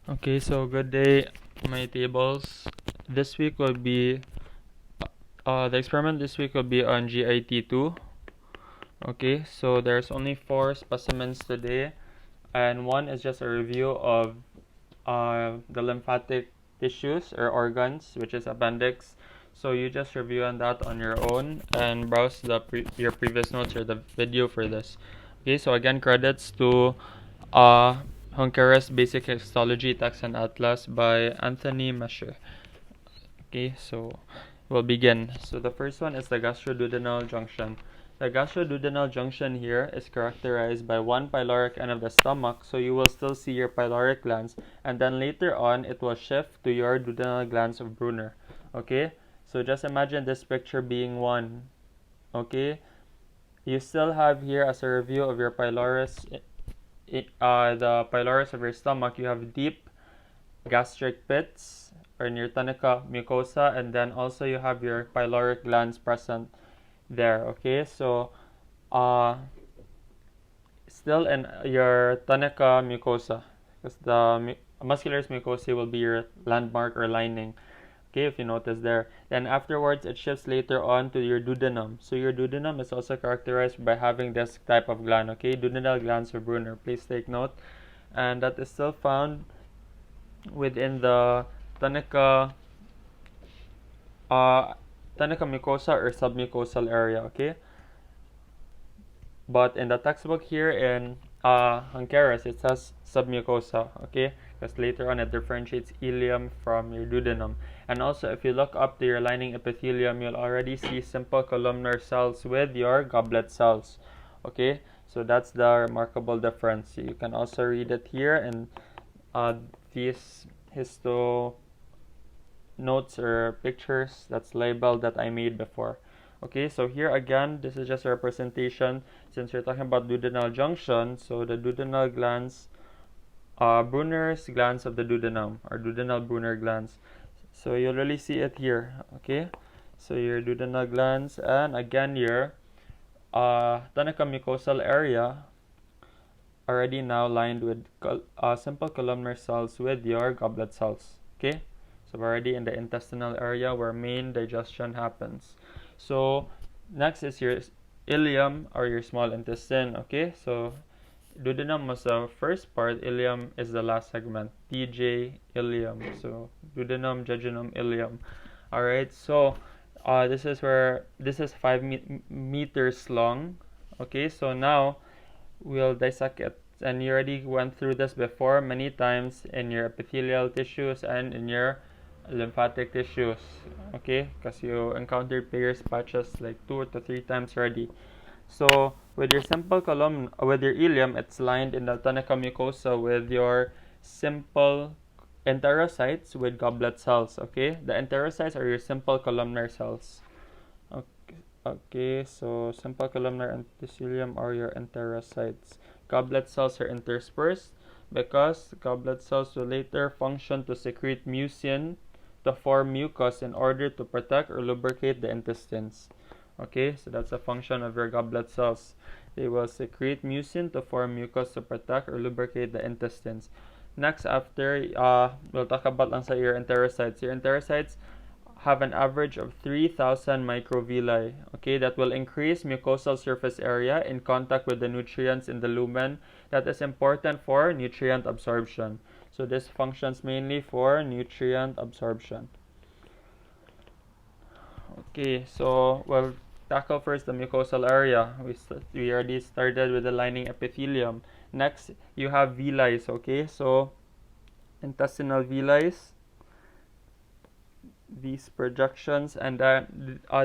Okay, so good day, my tables. This week will be the experiment this week will be on GIT2. Okay, so there's only 4 specimens today, and one is just a review of the lymphatic tissues or organs, which is appendix. So you just review on that on your own and browse your previous notes or the video for this. Okay, so again, credits to uh, Junquierra's Basic Histology Text and Atlas by Anthony Mesher. Okay, so we'll begin. So the first one is the gastroduodenal junction. The gastroduodenal junction here is characterized by one pyloric end of the stomach, so you will still see your pyloric glands, and then later on it will shift to your duodenal glands of Brunner. Okay, so just imagine this picture being one. Okay, you still have here as a review of your pylorus, the pylorus of your stomach. You have deep gastric pits or in your tunica mucosa, and then also you have your pyloric glands present there. Okay, so still in your tunica mucosa, because the muscular mucosa will be your landmark or lining. Okay, if you notice there. Then afterwards, it shifts later on to your duodenum. So your duodenum is also characterized by having this type of gland. Okay, duodenal glands of Brunner. Please take note. And that is still found within the tunica, tunica mucosa or submucosal area. Okay, but in the textbook here in Junquierra's, it says submucosa. Okay, because later on it differentiates ileum from your duodenum. And also, if you look up to your lining epithelium, you'll already see simple columnar cells with your goblet cells. Okay, so that's the remarkable difference. You can also read it here in these histo notes or pictures that's labeled that I made before. Okay, so here again, this is just a representation since we're talking about duodenal junction. So the duodenal glands, Brunner's glands of the duodenum, or duodenal Brunner glands. So you'll really see it here. Okay, so your duodenal glands, and again your tunica mucosal area already now lined with simple columnar cells with your goblet cells. Okay, so we're already in the intestinal area where main digestion happens. So next is your ileum or your small intestine. Okay, so duodenum was the first part, ileum is the last segment. TJ ileum. So duodenum, jejunum, ileum. Alright, so this is 5 meters long. Okay, so now we'll dissect it. And you already went through this before many times in your epithelial tissues and in your lymphatic tissues. Okay, because you encountered Peyer's patches like 2 to 3 times already. So with your simple column, with your ileum, it's lined in the tunica mucosa with your simple enterocytes with goblet cells. Okay, the enterocytes are your simple columnar cells. Okay, so simple columnar endothelium are your enterocytes. Goblet cells are interspersed because goblet cells will later function to secrete mucin to form mucus in order to protect or lubricate the intestines. Okay, so that's a function of your goblet cells. They will secrete mucin to form mucus to protect or lubricate the intestines. Next, after we'll talk about lang sa your enterocytes. Your enterocytes have an average of 3,000 microvilli, okay, that will increase mucosal surface area in contact with the nutrients in the lumen that is important for nutrient absorption. So this functions mainly for nutrient absorption. Okay, so we'll tackle first the mucosal area. We already started with the lining epithelium. Next, you have villi, okay, so intestinal villi, these projections, and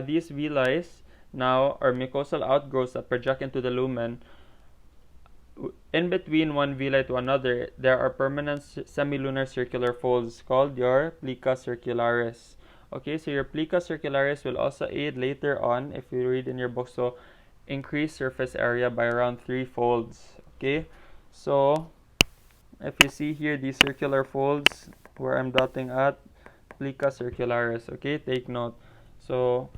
these villi now are mucosal outgrowths that project into the lumen. In between one villi to another, there are permanent semilunar circular folds called your plica circularis. Okay, so your plica circularis will also aid later on, if you read in your book, so increase surface area by around 3 folds. Okay, so if you see here these circular folds where I'm dotting at, plica circularis. Okay, take note. So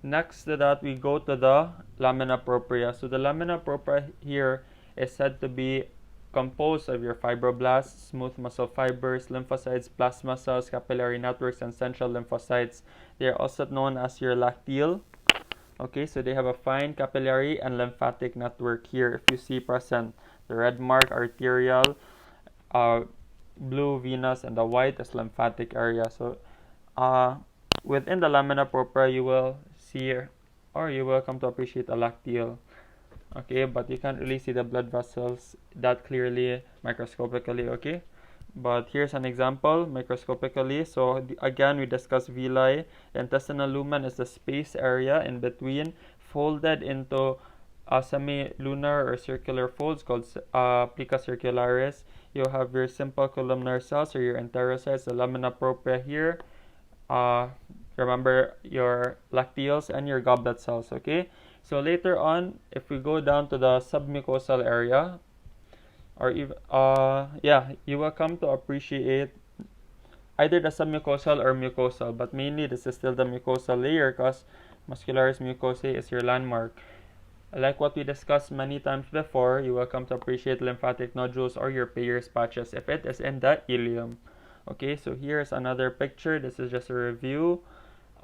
next to that, we go to the lamina propria. So the lamina propria here is said to be composed of your fibroblasts, smooth muscle fibers, lymphocytes, plasma cells, capillary networks, and central lymphocytes. They are also known as your lacteal. Okay, so they have a fine capillary and lymphatic network here. If you see present, the red mark arterial, blue venous, and the white is lymphatic area. So within the lamina propria, you will see, or you will come to appreciate a lacteal. Okay, but you can't really see the blood vessels that clearly microscopically. Okay, but here's an example microscopically. So again, we discussed villi. The intestinal lumen is the space area in between, folded into semi-lunar or circular folds called plica circularis. You have your simple columnar cells or your enterocytes, the lamina propria here. Remember your lacteals and your goblet cells. Okay, so later on, if we go down to the submucosal area, or even you will come to appreciate either the submucosal or mucosal, but mainly this is still the mucosal layer because muscularis mucosae is your landmark. Like what we discussed many times before, you will come to appreciate lymphatic nodules or your Peyer's patches if it is in the ileum. Okay, so here's another picture. This is just a review.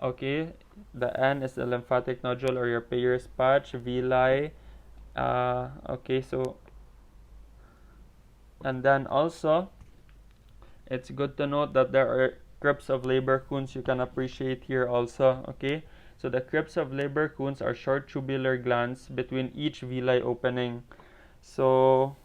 Okay, the N is the lymphatic nodule or your Peyer's patch, villi. Okay, so, and then also, it's good to note that there are crypts of Leberkuhns you can appreciate here also. Okay, so the crypts of Leberkuhns are short tubular glands between each villi opening. So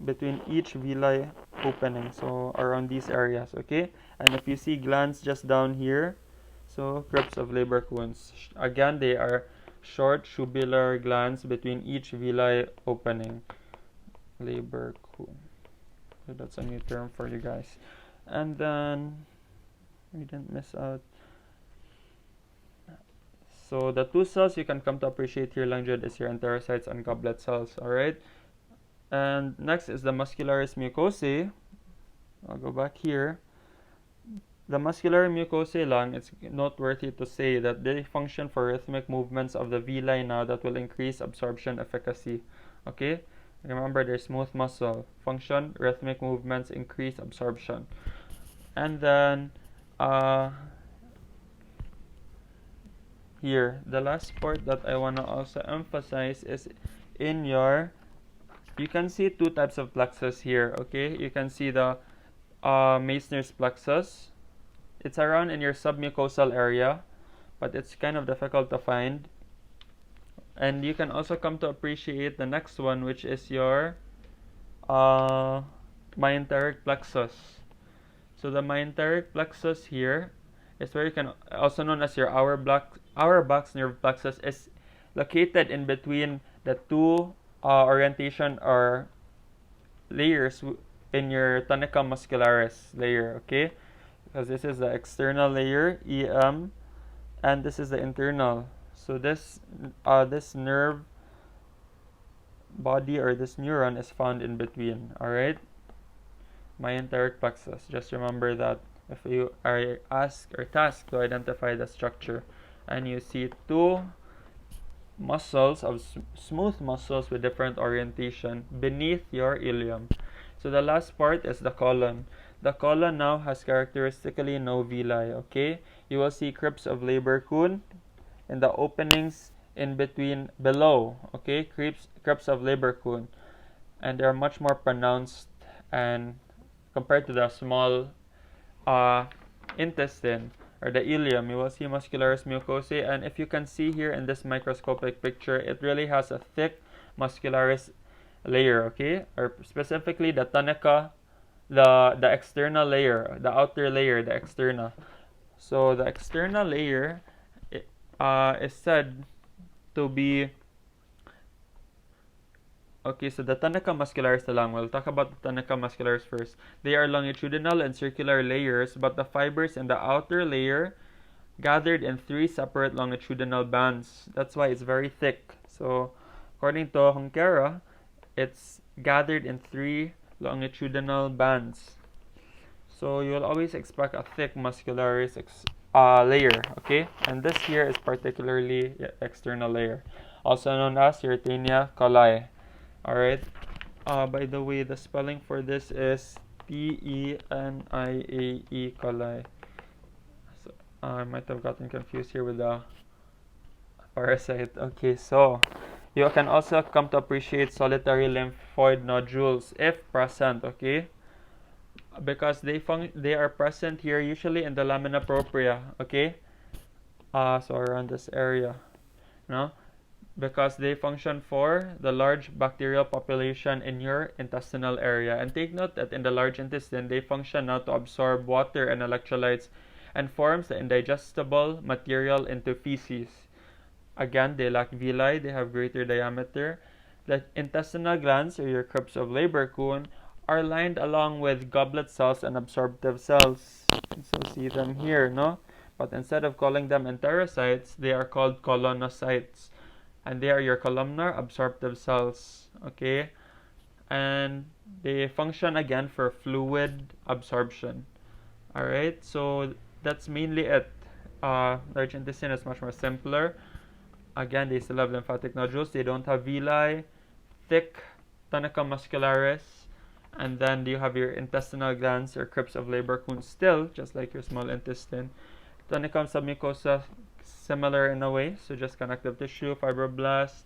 between each villi opening, so around these areas. Okay, and if you see glands just down here, so crypts of Leberkuhns, again they are short tubular glands between each villi opening. Leberkuhn, so that's a new term for you guys. And then we didn't miss out. So the two cells you can come to appreciate here, Langed, is your enterocytes and goblet cells. Alright, and next is the muscularis mucosae. I'll go back here. The muscular mucosae lang, it's noteworthy to say that they function for rhythmic movements of the villi now that will increase absorption efficacy. Okay, remember they're smooth muscle. Function, rhythmic movements, increase absorption. And then here, the last part that I want to also emphasize is in your, you can see two types of plexus here. Okay, you can see the Meissner's plexus. It's around in your submucosal area, but it's kind of difficult to find. And you can also come to appreciate the next one, which is your myenteric plexus. So the myenteric plexus here is where you can, also known as your Auerbach's nerve plexus, is located in between the two orientation or layers in your tunica muscularis layer. Okay, because this is the external layer, EM, and this is the internal. So this nerve body or this neuron is found in between. Alright, myenteric plexus. Just remember that if you are asked or tasked to identify the structure and you see two muscles of smooth muscles with different orientation beneath your ileum. So the last part is the colon. The colon now has characteristically no villi. Okay, you will see crypts of Leberkuhn in the openings in between below. Okay, crypts of Leberkuhn, and they are much more pronounced and compared to the small intestine or the ileum. You will see muscularis mucosae, and if you can see here in this microscopic picture, it really has a thick muscularis layer. Okay, or specifically the tunica, the external layer, the outer layer, the externa. So the external layer is said to be, okay, so the tunica muscularis lang. We'll talk about the tunica muscularis first. They are longitudinal and circular layers, but the fibers in the outer layer gathered in three separate longitudinal bands. That's why it's very thick. So according to Junquierra, it's gathered in three longitudinal bands. So you'll always expect a thick muscularis layer, okay? And this here is particularly external layer, also known as Tenia coli. Alright. By the way, the spelling for this is Teniae coli. So, I might have gotten confused here with the parasite. Okay, so you can also come to appreciate solitary lymphoid nodules if present, okay? Because they are present here usually in the lamina propria, okay? So around this area, no? Because they function for the large bacterial population in your intestinal area. And take note that in the large intestine, they function now to absorb water and electrolytes and forms the indigestible material into feces. Again, they lack villi, they have greater diameter. The intestinal glands, or your crypts of Leberkuhn, are lined along with goblet cells and absorptive cells. So see them here, no? But instead of calling them enterocytes, they are called colonocytes. And they are your columnar absorptive cells, okay? And they function again for fluid absorption. Alright, so that's mainly it. Large intestine is much more simpler. Again, they still have lymphatic nodules. They don't have villi, thick tunica muscularis, and then you have your intestinal glands or crypts of Leberkuhn still, just like your small intestine. Tunicum submucosa, similar in a way, so just connective tissue, fibroblast,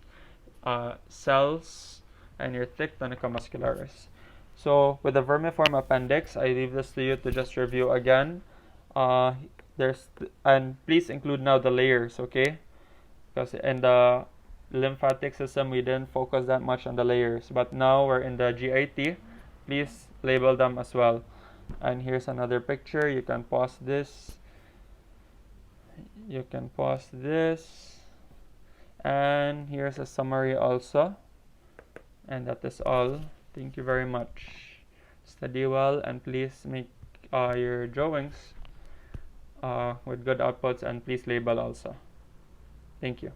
cells, and your thick tunica muscularis. So with the vermiform appendix, I leave this to you to just review again. And please include now the layers, okay? Because in the lymphatic system, we didn't focus that much on the layers, but now we're in the GIT. Please label them as well. And here's another picture. You can pause this. And here's a summary also. And that is all. Thank you very much. Study well, and please make your drawings with good outputs, and please label also. Thank you.